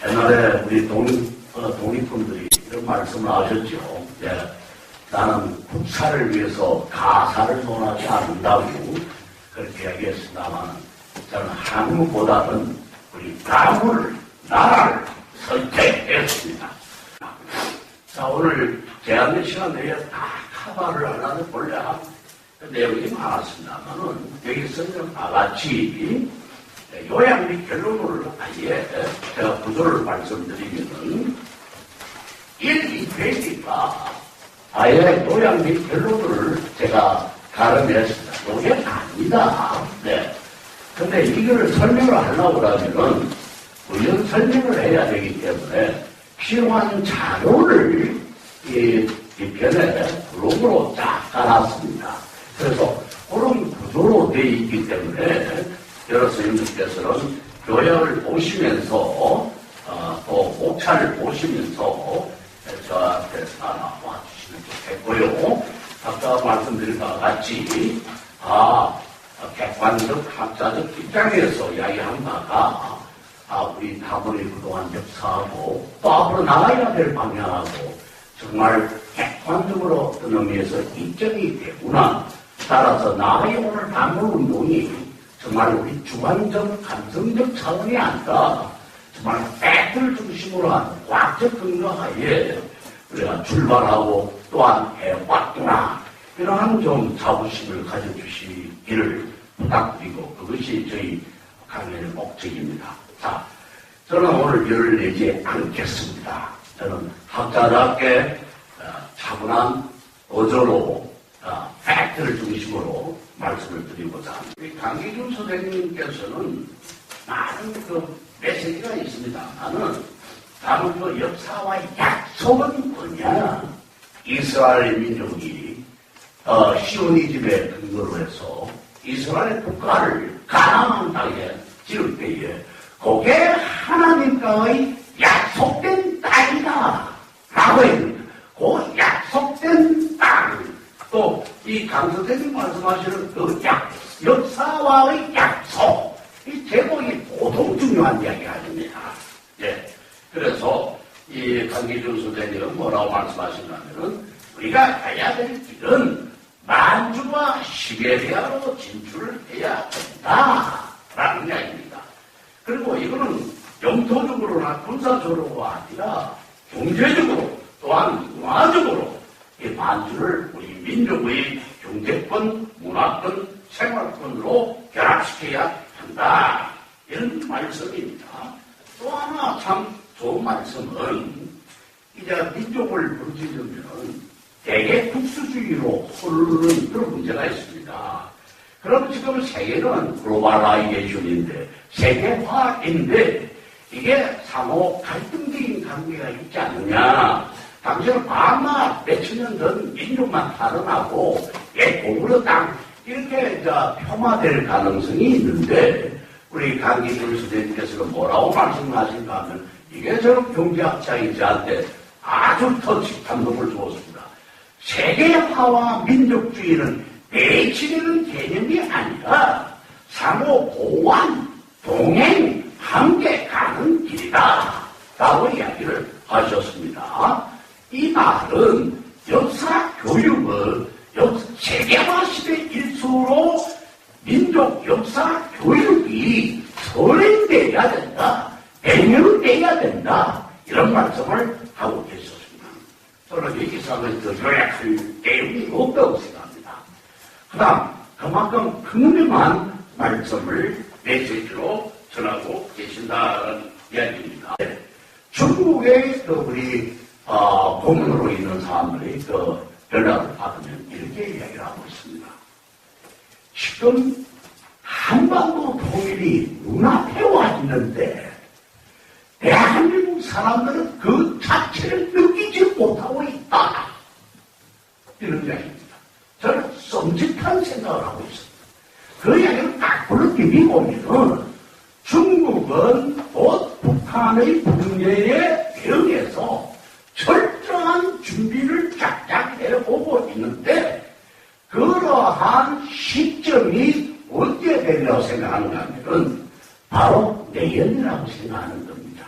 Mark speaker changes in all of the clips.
Speaker 1: 옛날에 우리 독립군들이 이런 말씀을 하셨죠. 예, 나는 국사를 위해서 가사를 논하지 않는다고 그렇게 이야기했습니다만 저는 한국보다는 우리 가문을, 나라를 선택했습니다. 자, 오늘 제한된 시간 내에 다 커버를 하려면 본래 한 내용이 많았습니다만은 여기서 나같이 요약 및 결론을 아예 제가 구조를 말씀드리면은 1, 2페이지가 아예 요약 및 결론을 제가 가름했습니다. 요게 아니다. 네. 근데 이거를 설명을 하려고 하면은 우연 설명을 해야 되기 때문에 필요한 자료를 이 편에 블록으로 쫙 깔았습니다. 그래서 그런 구조로 되어 있기 때문에 여러 선생님들께서는 요약을 보시면서 또 목차를 보시면서 저한테 나와 주시면 좋겠고요. 아까 말씀드린 바와 같이 객관적 학자적 입장에서 이야기한 바가 우리 다문이 그동안 역사하고 또 앞으로 나가야 될 방향하고 정말 객관적으로 어떤 의미에서 입증이 되구나. 따라서 나의 오늘 다문운동이 정말 우리 주관적, 감성적 차원이 아니라 정말 팩트를 중심으로 한 과학적 근거하에 우리가 출발하고 또한 해왔구나. 이러한 좀 자부심을 가져주시기를 부탁드리고 그것이 저희 강연의 목적입니다. 자, 저는 오늘 열을 내지 않겠습니다. 저는 학자답게 차분한 어조로 팩트를 중심으로 말씀을 드리고자 합니다. 우리 강기준 선생님께서는 많은 그 메시지가 있습니다. 나는 그 역사와의 약속은 뭐냐? 이스라엘 민족이 시오니즘에 근거로 해서 이스라엘 국가를 가나안 땅에 지을 때에 그게 하나님과의 약속된 땅이다 라고 했습니다. 그 약속된 땅, 또 이 강 선생님 말씀하시는 그 역사와의 약속, 이 제목이 보통 중요한 이야기 아닙니다. 예. 그래서 이 강기준 선생님은 뭐라고 말씀하시냐면은 우리가 가야 될 길은 만주와 시베리아로 진출을 해야 된다라는 이야기입니다. 그리고 이거는 영토적으로나 군사적으로가 아니라 경제적으로 또한 문화적으로 이 만주를 우리 민족의 경제권, 문화권, 생활권으로 결합시켜야 한다. 이런 말씀입니다. 또 하나 참 좋은 말씀은 이제 민족을 부르짖으면 대개 국수주의로 흐르는 그런 문제가 있습니다. 그럼 지금 세계는 글로벌라이제이션인데 세계화인데 이게 상호 갈등적인 관계가 있지 않느냐. 당시에는 아마 몇천 년 전 민족만 탈환하고 고구려 땅 이렇게 폄하될 가능성이 있는데 우리 강기준 선생님께서는 뭐라고 말씀하신가 하면 이게 저는 경제학자인 저한테 아주 터치 감동을 주었습니다. 세계화와 민족주의는 배치되는 개념이 아니라 상호 보완, 동행, 함께 가는 길이다 라고 이야기를 하셨습니다. 이 말은 역사 교육을 세계화 시대 일수로 민족 역사 교육이 선행돼야 된다, 배면돼야 된다 이런 말씀을 하고 계셨습니다. 저는 여기서 더 요약할 내용이 없다고 생각합니다. 그 다음 그만큼 분명한 말씀을 메시지로 전하고 계신다는 이야기입니다. 중국의 우리 고문으로 있는 사람들이 연락을 받으면 이렇게 이야기를 하고 있습니다. 지금 한반도 통일이 눈앞에 와 있는데 대한민국 사람들은 그 자체를 느끼지 못하고 있다. 이런 이야기입니다. 저는 썸짓한 생각을 하고 있습니다. 그 이야기를 딱 느낌이 보면은 중국은 곧 북한의 문제에 대응해서 철저한 준비를 쫙쫙 해보고 있는데 그러한 시점이 언제 되려고 생각하는가 하면 바로 내년이라고 생각하는 겁니다.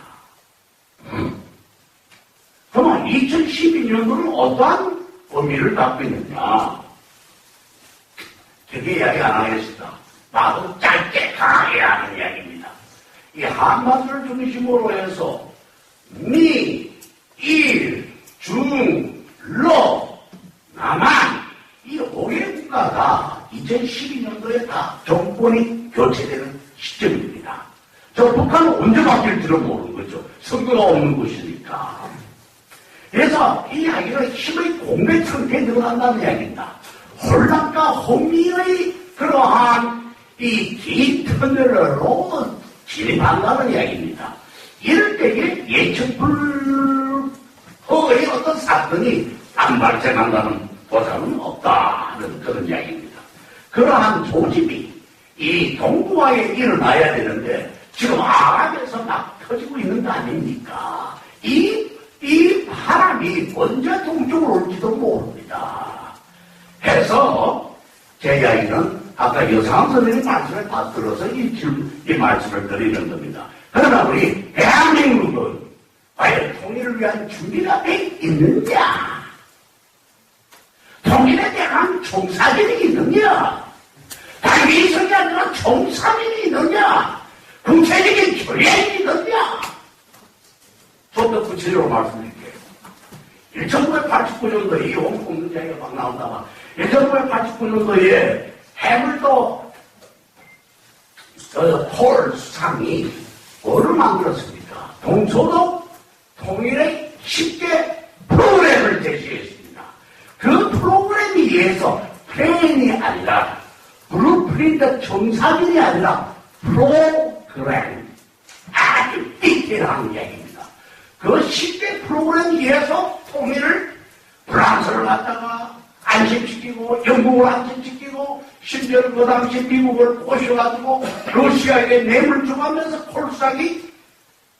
Speaker 1: 그럼 2012년도는 어떠한 의미를 갖고 있느냐? 되게 이야기 안 하겠습니다. 나도 짧게 강하게 하는 이야기입니다. 이 한반도를 중심으로 해서 미, 일, 중, 러, 남한 이 5개 국가가 2012년도에 다 정권이 교체되는 시점입니다. 저 북한은 언제 바뀔지를 모르는 거죠. 선거가 없는 곳이니까. 그래서 이 이야기가 힘의 공백처럼 늘어난다는 이야기입니다. 혼란과 혼미의 그러한 이 뒤터널로 진입한다는 이야기입니다. 이럴 때에 예측 불허의 어떤 사건이 안 발생한다는 보장은 없다는 그런 이야기입니다. 그러한 조짐이 이 동북아에 일어나야 되는데 지금 아랍에서 막 터지고 있는 거 아닙니까? 이 바람이 언제 동쪽으로 올지도 모릅니다. 해서 제 이야기는 아까 여상한 선생님 말씀을 다 들어서 이 말씀을 드리는 겁니다. 그러나 우리 대한민국은 과연 통일을 위한 준비가 돼 있느냐? 통일에 대한 총사진이 있느냐? 단기성이 아니라 총사진이 있느냐? 구체적인 전략이 있느냐? 좀 더 구체적으로 말씀드릴게요. 1989년도에 이 홍콩 이야기가 막 나온다가 1989년도에 해물도 폴 수상이 뭐를 만들었습니까? 동서독 통일의 10개 프로그램을 제시했습니다. 그 프로그램에 의해서 플랜이 아니라 블루프린트 정사진이 아니라 프로그램 아주 디테일한 이야기입니다. 그 10개 프로그램에 의해서 통일을 프랑스를 갖다가 안심시키고 영국을 안심시키고 심지어 그 당시 미국을 꼬셔가지고 러시아에게 뇌물 주면서 콜수상이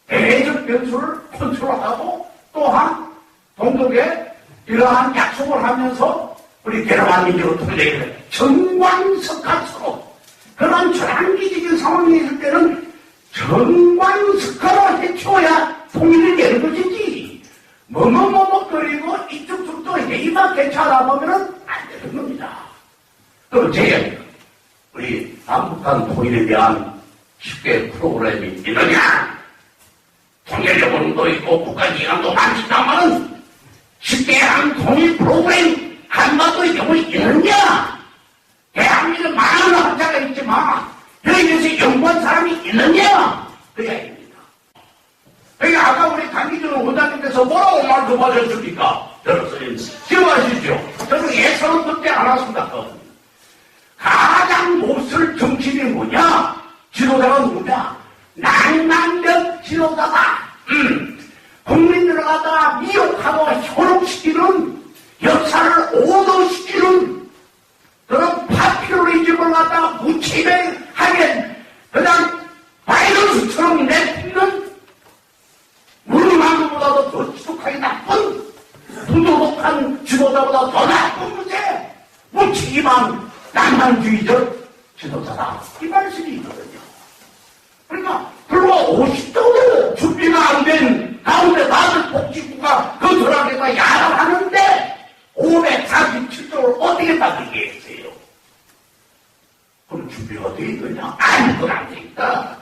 Speaker 1: 대외적 변수를 컨트롤하고 또한 동독에 이러한 약속을 하면서 우리 게르만 민족을 통일해야 정관석화스로 그런 전환기적인 상황이 있을 때는 정관석화로 해쳐야 통일이 되는 것이지 머뭇머뭇거리고 이쪽저쪽 회의밖에 찾아보면 안 되는 겁니다. 그럼 제 우리 남북한 통일에 대한 10개 프로그램이 있느냐? 통일 여론도 있고 국가기관도 많지만은 10개 한 통일 프로그램 한반도의 경우에 있느냐? 대한민국 많은 학자가 있지만 여기에 대해서 연구한 사람이 있느냐? 그 이야기입니다. 그러니까 아까 우리 강기준 원장님께서 뭐라고 말씀하셨습니까? 여러분 기억하시죠? 저는 예선은 그때 안 왔습니다. 가장 못쓸 정치인이 뭐냐? 지도자가 누구냐? 낭만적 지도자다. 국민들을 갖다가 미혹하고 현혹시키는 역사를 오도시키는 그런 파퓰리즘을 갖다가 무치명하게 그냥 바이러스처럼 내뿜는 물만 것보다도 더 지독하게 나쁜 부도덕한 지도자보다 더 나쁜 문제 무치기만 낭만주의적 지도자다. 이 말씀이 있거든요. 그러니까 불과 50도도 준비가 안 된 가운데 나들 복지국가 그 드라마가 야단하는데 547조를 어떻게 받으겠어요? 그럼 준비가 돼 있느냐? 아무것도 안 돼 있다.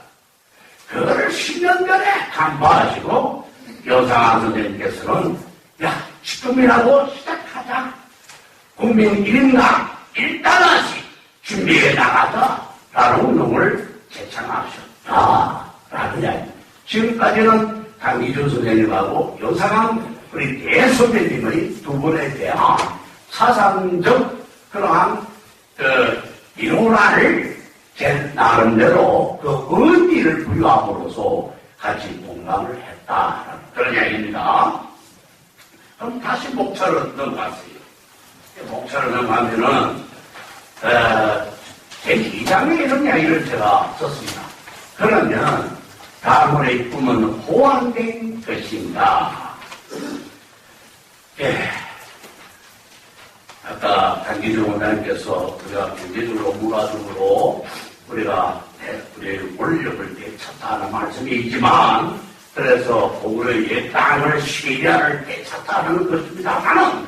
Speaker 1: 그거를 10년 전에 간파하시고 여상한 선생님께서는 야 지금이라도 시작하자. 국민 1인당 1달러씩 준비해 나가자 라는 운동을 제창하셨다라는 이야기. 지금까지는 강기준 선생님하고 여상한 우리 대선배님의 두 분에 대한 사상적 그러한 인호라를 제 나름대로 그 의미를 부여함으로써 같이 공감을 했다라는 그런 이야기입니다. 그럼 다시 목차를 넘어갔어요. 목차를 넘어가면은 제 2장에 이런 이야기를 제가 썼습니다. 그러면 다음의 꿈은 호환된 것인가? 예. 아까 강기준 원장님께서 우리가 경제적으로 문화적으로 우리가 우리의 권력을 되찾다는 말씀이 있지만 그래서 고구려의 땅을 시리아를 되찾다는 것입니다만은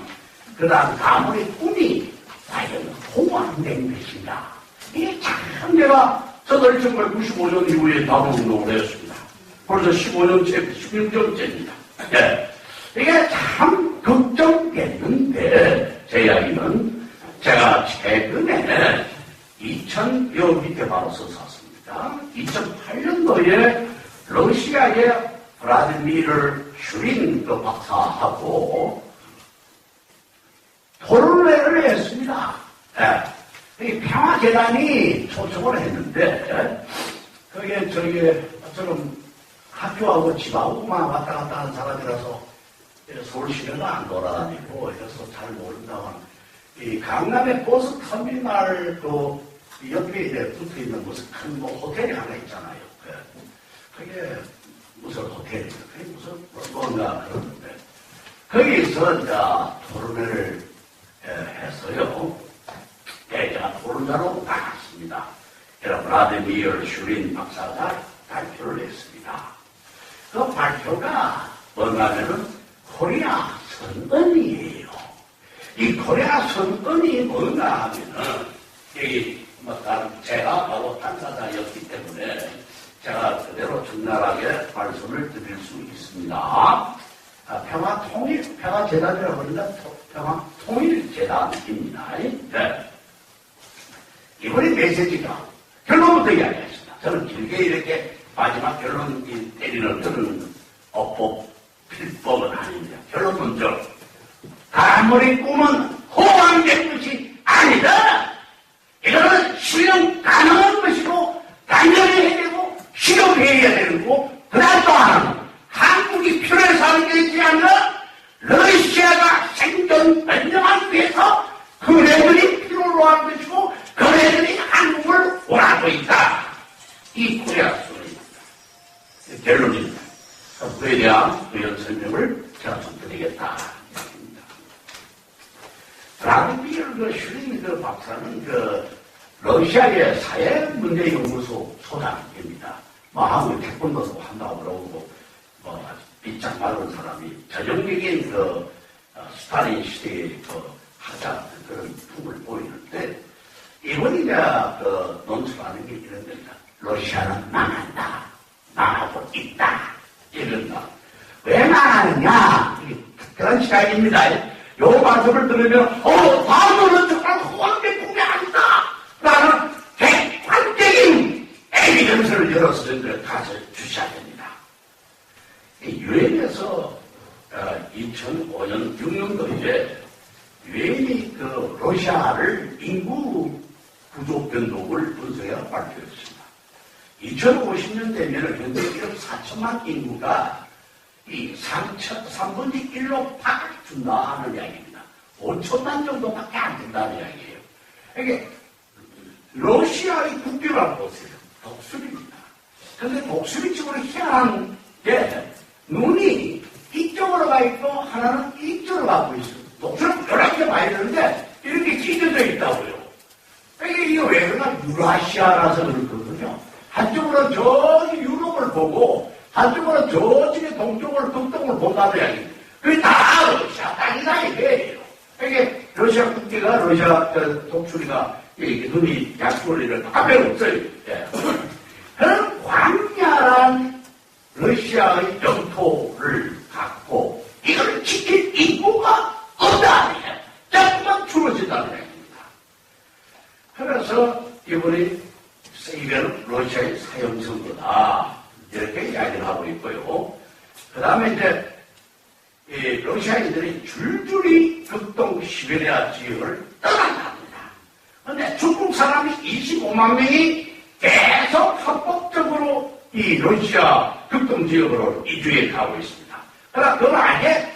Speaker 1: 그다음 가문의 꿈이 과연 호황된 것인가? 이게 참 내가 1995년 이후에 다운운동을 했습니다. 벌써 15년째, 16년째입니다. 예. 이게 참 걱정됐는데, 제 이야기는 제가 최근에 2000여 밑에 바로 썼습니다. 2008년도에 러시아의 블라디미르 슈린 그 박사하고 토론회를 했습니다. 예. 이 평화재단이 초청을 했는데, 그게 저는 학교하고 집하고만 왔다 갔다 하는 사람이라서 서울시내도 안 돌아다니고 그래서 잘 모른다만 이 강남의 버스 터미널 그 옆에 이제 붙어 있는 무슨 큰 뭐 호텔이 하나 있잖아요. 그게 무슨 호텔이에요? 그게 무슨 뭔가 그러는데 거기서 이제 토론회를 했어요. 제가 토론자로 나갔습니다. 블라디미르 슈린 박사가 발표를 했습니다. 그 발표가 뭔가면은 코리아 선언이에요. 이 코리아 선언이 뭔가 하면은, 제가 바로 당사자였기 때문에 제가 그대로 적나라하게 말씀을 드릴 수 있습니다. 평화재단이라고 하니까 평화통일재단입니다. 네. 이번에 메시지가 결론부터 이야기했습니다. 저는 길게 이렇게 마지막 결론 때리는 그런 필법은 아닙니다. 결론 먼저 가문의 꿈은 호황된 것이 아니다. 이거는 실현 가능한 것이고 단절히 해야 되고 실현해야 되는 거고 그다음 또 하나는 한국이 필요해서 하는 게 있지 않나? 러시아가 생존 변정하기 위해서 그네들이 필요로 하는 것이고 그네들이 한국을 원하고 있다. 이 코리아 소리입니다. 결론입니다. 그에 대한 부연 설명을 제가 좀 드리겠다. 블라디미르 슈린 그 박사는 러시아의 사회문제연구소 소장입니다. 한국 태권도도 한다고 그러고, 빗장 맞은 사람이 전형적인 스탈린 시대의 하자 그런 품을 보이는데, 이번에 논술하는 게 이런 겁니다. 러시아는 망한다. 망하고 있다. 이런다. 왜 망하느냐? 이게 특별한 시각입니다. 요 말씀을 들으면, 다음으로는 정말 호황된 꿈이 아니다! 라는 객관적인 에비던스를 열어서 가서 주셔야 됩니다. 유엔에서 2005년, 6년도에 유엔이 러시아를 인구 구조 변동을 분석해서 발표했습니다. 2050년 되면 현재 1억 4천만 인구가 이 3분의 1로 바꿔준다 하는 이야기입니다. 5천만 정도밖에 안 된다는 이야기예요. 이게 러시아의 국교를 보세요. 독수리입니다. 그런데 독수리 쪽으로 희한한 게 눈이 이쪽으로 가 있고 하나는 이쪽으로 가고 있어요. 독수리는 이렇게 봐야 되는데 이렇게 찢어져 있다고요. 이게 왜 그러나 유라시아라서 그렇거든요. 한쪽으로는 저기 유럽을 보고 한쪽으로는 저쪽에 동쪽을 북동을 본다는 이야기입니다. 그게 다 러시아 땅이다 이게요. 이게 러시아 국기가 러시아 독수리가 눈이 약소리를 앞에 없어요. 예. 그런 광야란 러시아의 영토를 갖고 이걸 지킬 인구가 없다. 자꾸만 줄어진다는 얘기입니다. 그래서 이번에 이건 러시아의 사형선거다. 이렇게 이야기를 하고 있고요. 그 다음에 이제 러시아인들이 줄줄이 극동 시베리아 지역을 떠난답니다. 그런데 중국 사람이 25만 명이 계속 합법적으로 이 러시아 극동 지역으로 이주해 가고 있습니다. 그러나 그건 아예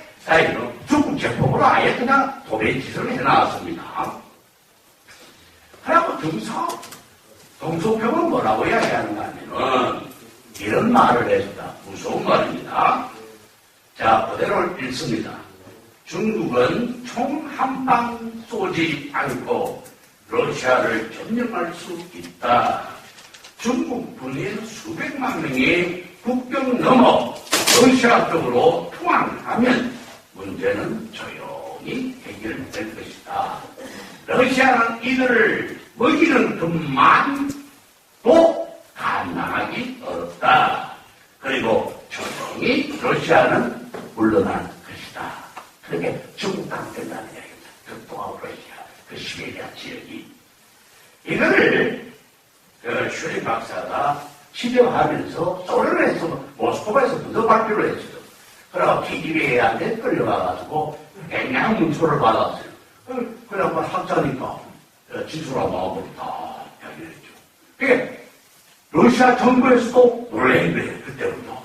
Speaker 1: 중국 제법으로 아예 그냥 도배짓을 해놨습니다. 그리고 동서평은 뭐라고 이야기하는가 하면은 이런 말을 했다. 무서운 말입니다. 자, 그대로 읽습니다. 중국은 총 한 방 쏘지 않고 러시아를 점령할 수 있다. 중국 군인 수백만 명이 국경 넘어 러시아 쪽으로 통합하면 문제는 조용히 해결될 것이다. 러시아는 이들을 먹이는 것만도 감당하기 어렵다. 그리고 조용히 러시아는 물러날 것이다. 그렇게 중국도 안 된다는 얘기입니다. 극동하고 러시아, 그 시베리아 지역이. 이거를 슈리 박사가 지적하면서 소련에서 모스크바에서 먼저 발표를 했어요. 그래서 KGB한테 끌려가가지고 굉장한 문초를 받았어요. 그래갖고 학자니까 진술한 마음으로 다 이야기했죠. 그게 러시아 정부에서도 놀란 거예요. 그때부터.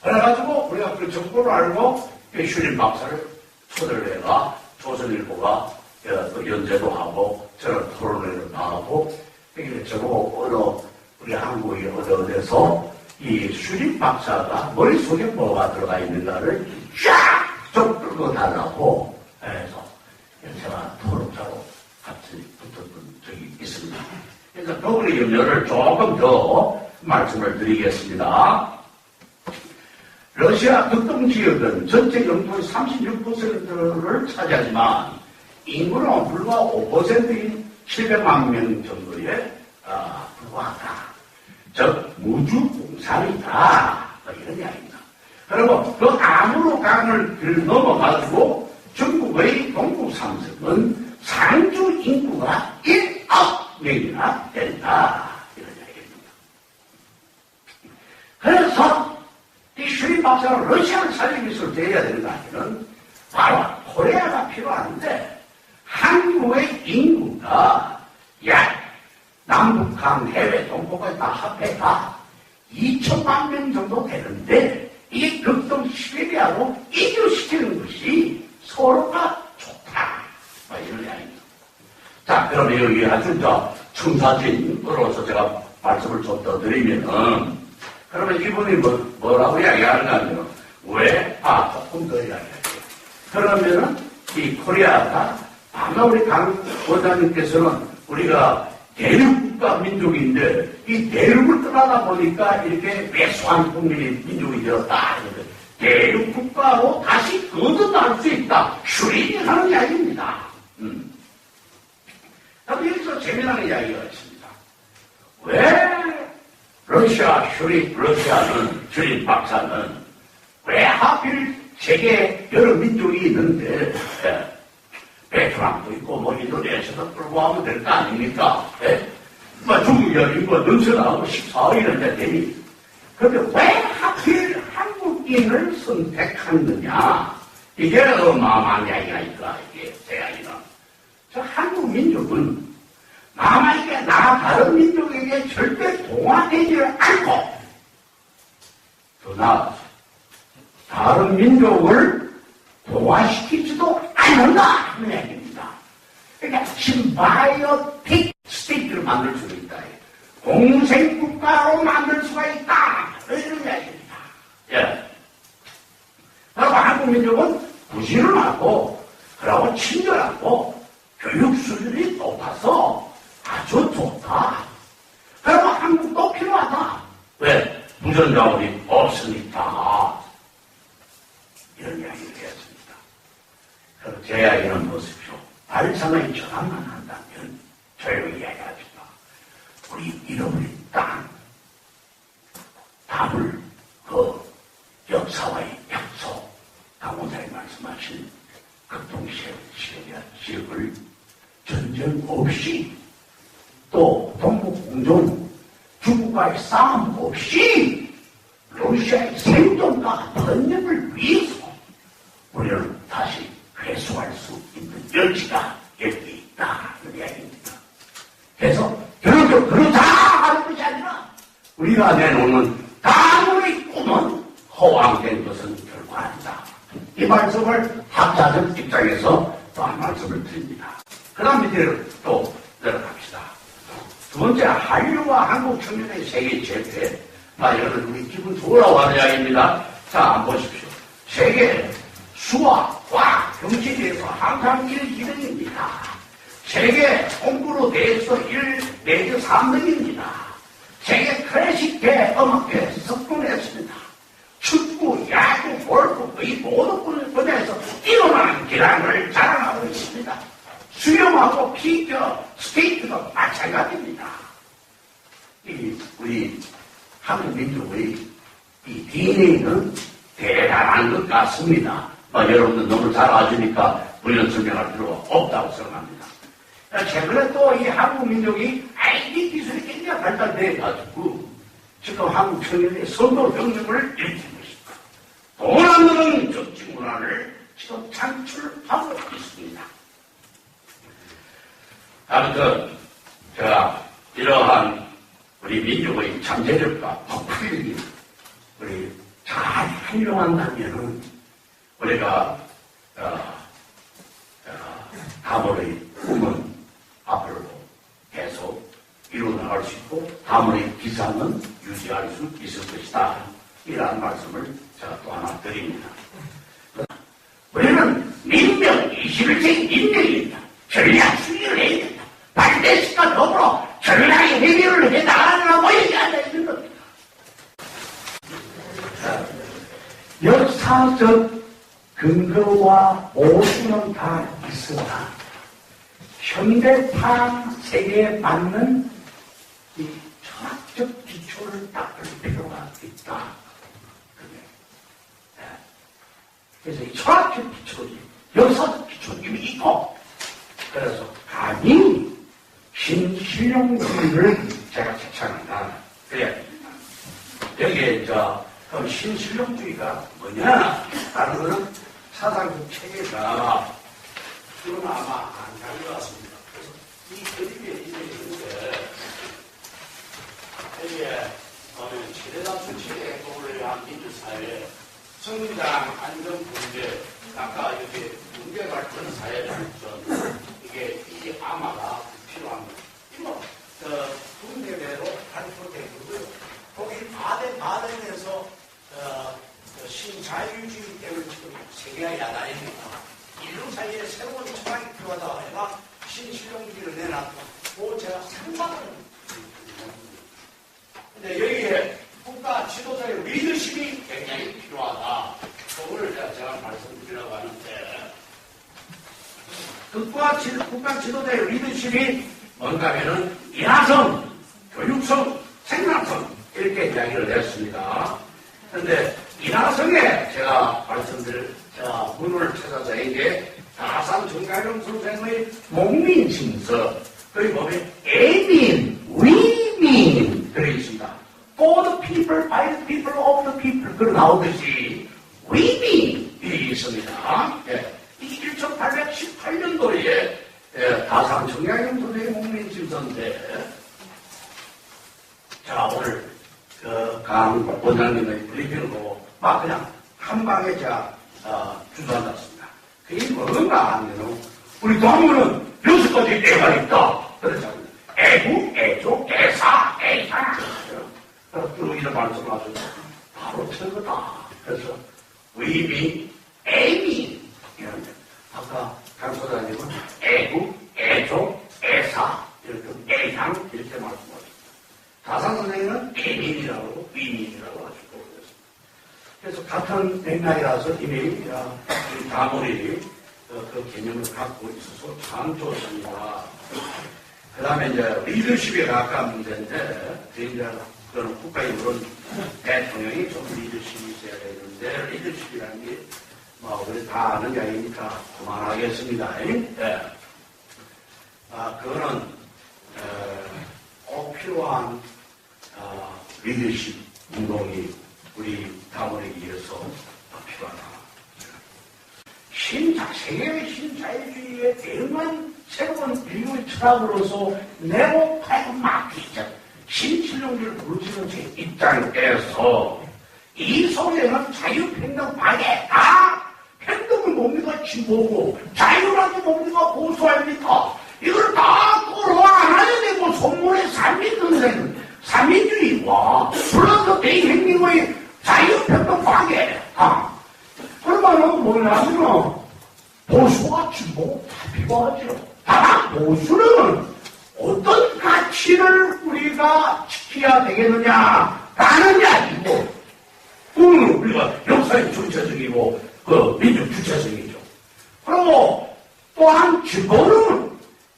Speaker 1: 그래가지고 우리가 그 정보를 알고 슈린 박사를 초대를 해가 조선일보가 또 연재도 하고 저런 토론회를 하고 저거 우리 한국이 어디서 이 슈린 박사가 머릿속에 뭐가 들어가 있는가를 쫙좀 끌고 달라고 해서 제가 토론자로 같이 붙었던 적이 있습니다. 그래서 그분의 염려를 조금 더 말씀을 드리겠습니다. 러시아 극동 지역은 전체 영토의 36%를 차지하지만 인구는 불과 5%인 700만 명 정도에 불과하다. 즉 무주공산이다. 이런 이야기입니다. 그리고 그 아무로 강을 넘어가지고 중국의 동부 삼성은 상주 인구가 1억 명이나 된다. 이런 이야기입니다. 그래서 이 슈린 박사는 러시아를 살리기 위해서 돼야 되는 거 아니면 바로 코리아가 필요한데 한국의 인구가 약 남북한 해외 동포까지 다 합해가 2천만 명 정도 되는데 이게 극동 시베리아로 이주시키는 것이 서로가 좋다. 이런 이야기입니다. 자, 그러면 여기 아주 청사진으로서 제가 말씀을 좀 더 드리면은 그러면 이분이 뭐라고 이야기하는가 하면 왜? 조금 더 이야기할게요. 그러면은 이 코리아가 아마 우리 강 원장님께서는 우리가 대륙국가 민족인데 이 대륙을 떠나다 보니까 이렇게 왜소한 국민이 민족이 되었다. 대륙국가로 다시 거듭날 수 있다. 슈린이 하는 이야기입니다. 그럼 여기서 재미나는 이야기가 있습니다. 왜 러시아는 슈린 박사는 왜 하필 세계 여러 민족이 있는데 베트남도 있고 뭐 인도네시아도 끌고 하면 될 거 아닙니까? 중국이 인구가 넘쳐나고 14억이나 되니 그런데 왜 하필 한국인을 선택하느냐? 이게 어마어마한 이야기가 있다. 이게 제 이야기는. 저 한국 민족은 남에게 나 다른 민족에게 절대 동화되지를 않고 더 나아가서 다른 민족을 동화시키지도 않는다 하는 얘기입니다. 그러니까 심바이오틱 스테이트를 만들 수가 있다. 공생국가로 만들 수가 있다. 이런 이야기입니다. 예. 그리고 한국 민족은 부지런하고 그리고 친절하고 교육 수준이 높아서 아주 좋다. 그리고 한국도 필요하다. 왜? 무전자원이 없으니까. 이런 이야기를 했습니다. 그럼 제 이야기는 보십시오. 발상의 전환만 한다면 조용히 이야기합시다. 우리 잃어버린 땅, 답을 그 역사와의 약속, 강원사님 말씀하신 극동시베리아 지역을 전쟁 없이 또 동북공정 중국과의 싸움 없이 러시아의 생존과 번영을 위해서 우리는 다시 회수할 수 있는 여지가 여기 있다는 이야기입니다. 그래서 결론적으로 그러자 하는 것이 아니라 우리가 내놓는 다음의 꿈은 허황된 것은 결코 아니다. 이 말씀을 학자적 입장에서 또 한 말씀을 드립니다. 그 다음 밑에 또 내려갑시다. 두 번째, 한류와 한국 청년의 세계 재패. 이거는 우리 기분 좋으라고 하는 이야기입니다. 자, 한번 보십시오. 세계 수학, 과학, 경제에 대해서 항상 1등입니다. 세계 공부로 대해서 1 내지 3등입니다. 세계 클래식계, 음악계 석권했습니다. 축구, 야구, 거의 모든 분야에서 일어나는 기량을 자랑하고 있습니다. 수영하고 피겨, 스케이트도 마찬가지입니다. 우리 한국민족의 이 DNA는 대단한 것 같습니다. 여러분들 너무 잘 아시니까 물론 설명할 필요가 없다고 생각합니다. 최근에 또 이 한국민족이 IT 기술이 굉장히 발달돼가지고 지금 한국 청년의 선도혁명을 일으키고 있습니다. 돈 안 드는 정치 문화를 지금 창출하고 있습니다. 아무튼 제가 이러한 우리 민족의 잠재력과 폭발력이 우리 잘 활용한다면은 우리가 다문의 꿈은 앞으로 계속 이루어나갈 수 있고 다문의 기상은 유지할 수 있을 것이다. 이라는 말씀을 제가 또 하나 드립니다. 우리는 민병 21세기 민병입니다. 전략 수리를 해야 된다. 반대식과 더불어 전략의 해결을 해 나가려고 얘기하자 있는 겁니다. 역사적 근거와 모순은 다 있으나 현대판 세계에 맞는 이 철학적 기초를 닦을 필요가 있다. 그래서 이 철학적 기초지 역사적 기초는 이미 있고 그래서 감히 신실용주의를 제가 제창한다. 그래야 됩니다. 여기에 그럼 신실용주의가 뭐냐? 라는 것은 사상적 체계가 이건 아마 안 가져왔습니다. 그래서 이 그림에 있는데 여기에 보면 최대다수 체계를 위한 민주사회 성장, 안전, 경제, 아까 이렇게 문제가 그런 사회는 이게 이 아마가 필요합니다. 이거 분대대로 발표되고요. 거기 바덴에서 신자유주의 때문에 지금 세계가 야단입니다. 인류 사이에 새로운 철학이 필요하다 해가 신실용주의를 내놨고 제가 상상을 근데 여기에 국가 지도자의 리더십이 굉장히 필요하다. 그걸 제가 말씀드리려고 하는데 국가 지도자의 리더십이 뭔가 하면은 인하성, 교육성, 생산성 이렇게 이야기를 했습니다. 그런데 인하성에 제가 말씀드릴 문을 찾아서 이게 다산 정가영 선생의 목민심서 거기 보면 애민, 위민 그래 있습니다. For the people, by the people, of the people 그로 나오듯이 위민이 있습니다. 예. 이 1818년도에 다산 정가영 선생의 목민심서인데 자 오늘 강 원장님의 브리핑을 보고 막 그냥 한 방에 제가 주저앉았습니다. 그게 뭔가 하면은 우리 동물은 6가지 애가 있다. 그렇잖아요. 애구, 애조, 애사, 애향. 또 이런 말씀을 하셔서 바로 저거다. 그래서 위민, 애민. 이런데 아까 강 소장님은 애구, 애조, 애사, 이렇게 애향 이렇게 말씀하셨습니다. 다산 선생님은 애민이라고 위민이라고 하시고 그래서 같은 맥락이라서 이미 다문이 그 개념을 갖고 있어서 참 좋습니다. 그 다음에 이제 리더십에 가까운 문제인데 이제 그런 국가인물은 대통령이 좀 리더십이 있어야 되는데 리더십이라는 게 뭐 우리 다 아는 이야기니까 그만하겠습니다. 네. 그거는 꼭 필요한 리더십 운동이 우리 다문에게 위해서 필요하다. 세계의 신자유주의에 대응한 새로운 인류의 철학으로서 네오파이브 마티전 신실용주의를 부르시는 제 입장에서 이 속에는 자유평등 파괴다. 평등은 뭡니까? 진보고 자유라는 뭡니까? 보수합니까? 이걸 다 끌어안아야 되고 손문에 삼민주의와 플러스 대행님의 자유평등 파괴. 그러면은 뭐냐면 보수와 진보 다 필요하죠. 다만 보수는 어떤 가치를 우리가 지켜야 되겠느냐라는 이야기고 그건 우리가 역사의 주체적이고 그 민족 주체적이죠. 그리고 또한 진보는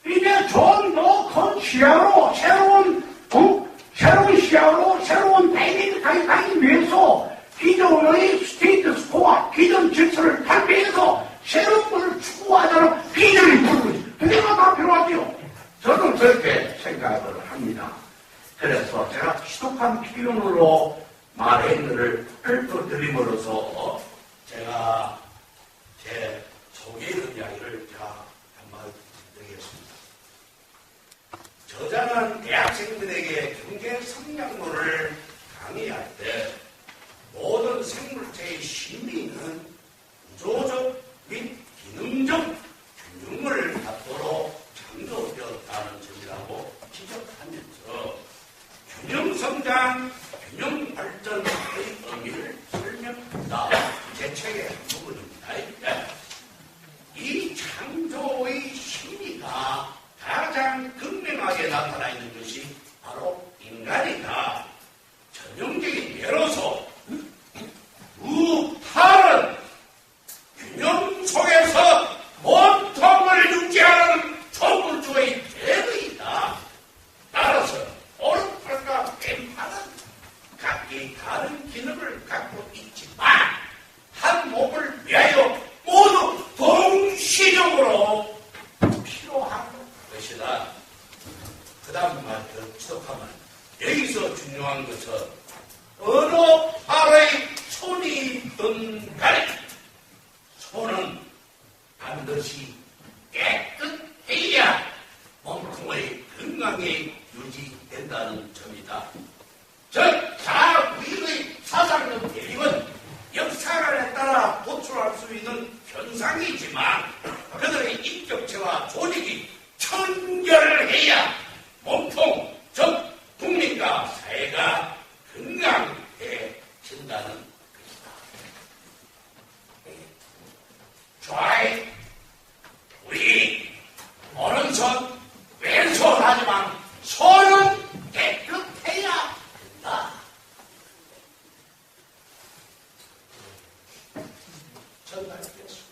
Speaker 1: 이제 좀 더 큰 시야로 새로운 시야로 새로운 다이내믹하게 가기 위해서 기존의 스테이트스 코어, 기존 질서를 탈피해서 새로운 것을 추구하자는 비전이 필요하죠. 그게가 다 필요하죠. 저는 그렇게 생각을 합니다. 그래서 제가 지독한 표현으로 말했는을 읊어드림으로써 제가 제 소개의 이야기를 제가 한번 드리겠습니다. 저자는 대학생들에게 경제 성장론을 강의할 때 모든 생물체의 심리는 구조적 및 기능적 균형을 갖도록 창조되었다는 점이라고 지적하면서 균형성장, 균형발전의 의미를 설명한다. 제 책의 한 부분입니다. 이 창조의 심리가 가장 극명하게 나타나 있는 것이 바로 인간이다. 전형적인 예로서 무탈은 균형 속에서 원통을 유지하는 조물주의 대의이다. 따라서 오른팔과 왼팔은 각기 다른 기능을 갖고 있지만 한 몸을 위하여 모두 동시적으로 필요한 것이다. 그 다음 말 더 지속하면 여기서 중요한 것은 어느 팔의 손이든 간에 손은 반드시 깨끗해야 몸통의 건강이 유지된다는 점이다. 즉, 자위의 사상적 대립은 역사관에 따라 도출할 수 있는 현상이지만 그들의 인격체와 조직이 청결해야 몸통, 즉 국민과 사회가 건강해진다는 것이다. 좌의 우리 오른손, 왼손 하지만 손은 깨끗해야 된다. 전달드렸습니다.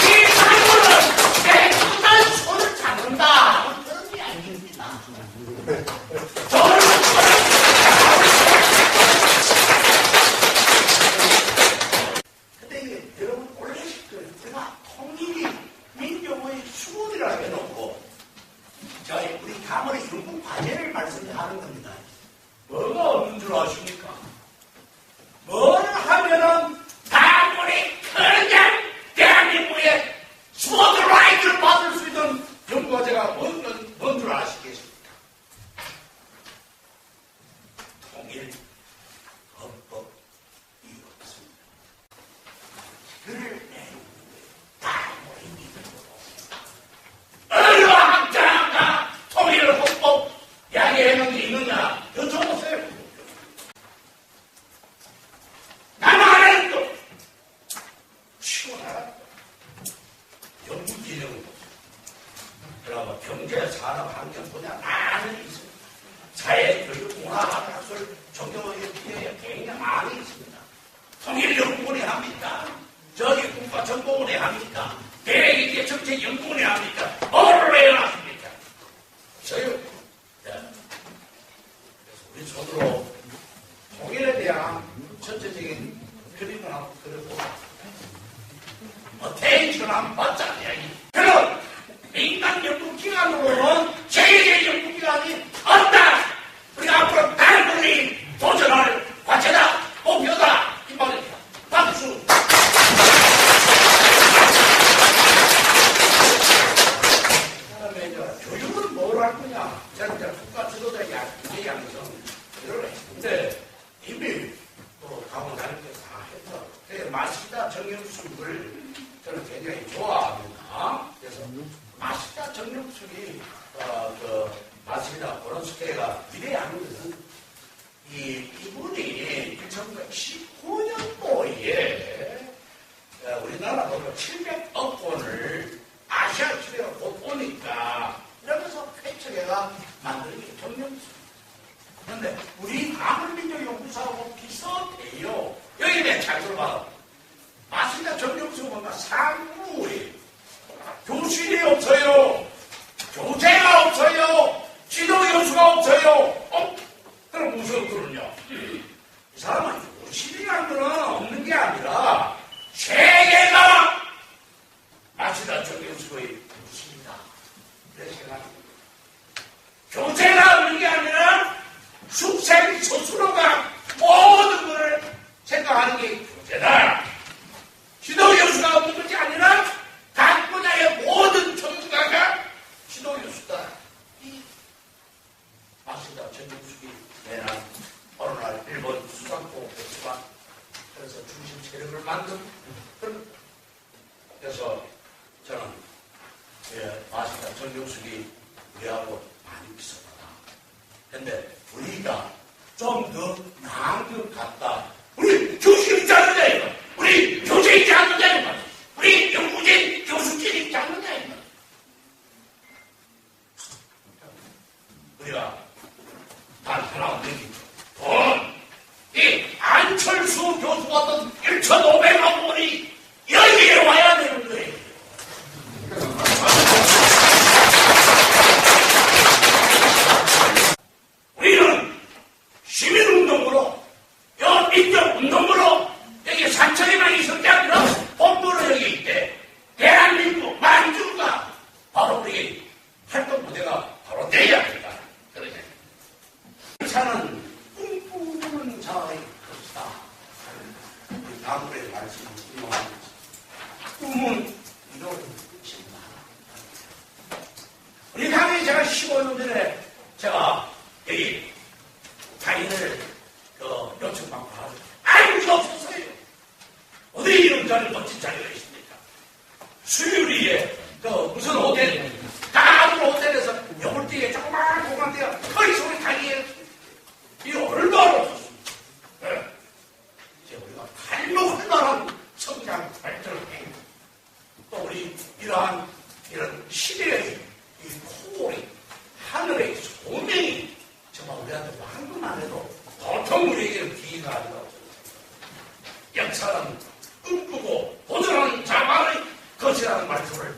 Speaker 1: 이 사람은 깨끗한 손을 잡는다. 그런 게 아닙니다. 저는 근데 이게 여러분 올리실 거예요. 제가 통일이 민족의 수호이라 해놓고 저희 우리 가문의 연구 과제를 말씀하는 겁니다. 뭐가 없는 줄 아십니까? 뭘 하면은 가문이 그냥 대한민국의 스포트라이트를 받을 수 있는 연구 과제가 뭔 줄 아시겠습니까? 통일 헌법이 없습니다. 그를 내놓는데 가문이 믿음으로 어느 학자가 통일 헌법 이야기해놓은 게 있느냐? 여쭤보세요. 남한은 또 시원하다. 연구기능은 그러면 경제, 산업, 환경 분야 많이 있습니다. 사회, 교육, 문화, 학술, 종교의 분야에 굉장히 많이 있습니다. 통일연구원이 합니까? 저기 국가정보원이 합니까? 대외기계 정책연구원이 합니까? 뭐를 해놨습니까? 저요. 그래서 우리 손으로 통일에 대한 전체적인 그림을 한번 그려보고 텐션 한번 받자 이야기. 그럼 민간 연구기관으로는 세계적인 연구기관이 없다. 우리가 앞으로 단분히 도전할 과제다, 목표다 이 말입니다. 박수. 그다음에 이제 교육은 뭘 할 거냐? 제가 이제 국가 지도자 얘기하면서 이걸 했는데 이미 또 가고 다니면서 다 했죠. 그래서 마시다 정영숙을 저는 굉장히 좋아합니다. 그래서 마시다 정영숙이 마시다 고런스케가 위대한 것은 이분이 1915년도에 우리나라 돈으로 700억 원을 아시아 지배가 곧 오니까 이러면서 쾌척회가 만드는 게 정영숙. 잘 들어봐. 마시다 정경수 뭔가 상무에 교실이 없어요. 교재가 없어요. 지도 교수가 없어요. 그럼 무슨 그러냐? 이 사람은 교실이라는 거는 없는 게 아니라 세계가 마시다 정경수의 교실이다. 그래서 제가 교재가 없는 게 아니라 숙생 스스로가 모든 것을 생각하는 게 교재다. 지도교수가 없는 것이 아니라 각 분야의 모든 전문가가 지도교수다. 이 마시다 전경숙이 내란 어느 날 일본 수상고 백수가 그래서 중심 세력을 만든 그래서 저는 마시다 전경숙이 우리하고 많이 비슷하다. 근데 우리가 좀 더 나은 것 같다. 우리 교실이 작느냐 이거. 우리 교재이 작느냐 이거. 우리 연구진 교수진이 작느냐 이거. 우리가 단 하나 없는 이 안철수 교수 같은 1,500만 원이 여기에 와야 되는 거예요. 우리는 시민운동으로, 민족운동으로 여기 산청에만 있을 게 아니라 본부로 여기 있대. 대한민국 만주가 바로 우리 활동 무대가 바로 돼야 된다. 그러냐. 사는 꿈꾸는 자의 것이다. 우리 다음번에 말씀을 인용합니다. 꿈은 이런 것입니다. 우리 당연히 제가 15년 전에 제가 여기 타인을 요청받고 하죠. 아무도 없었어요. 어디 이런 자리, 멋진 자리가 있습니까? 수유리에 무슨 호텔, 다른 호텔에서 여물띠에 조그마한 공간대가 거의 소리 다니에 이거 얼마나 없었습니까? 네. 이제 우리가 탈목할 만한 성장 발전을 해. 또 우리 이러한 이런 시대의 이 코골이 하늘의 소명이 정말 우리한테 방금만 해도 보통 우리에게는 기회가 아니라 역사는 꿈꾸고 도전하는 자만의 것이라는 말씀을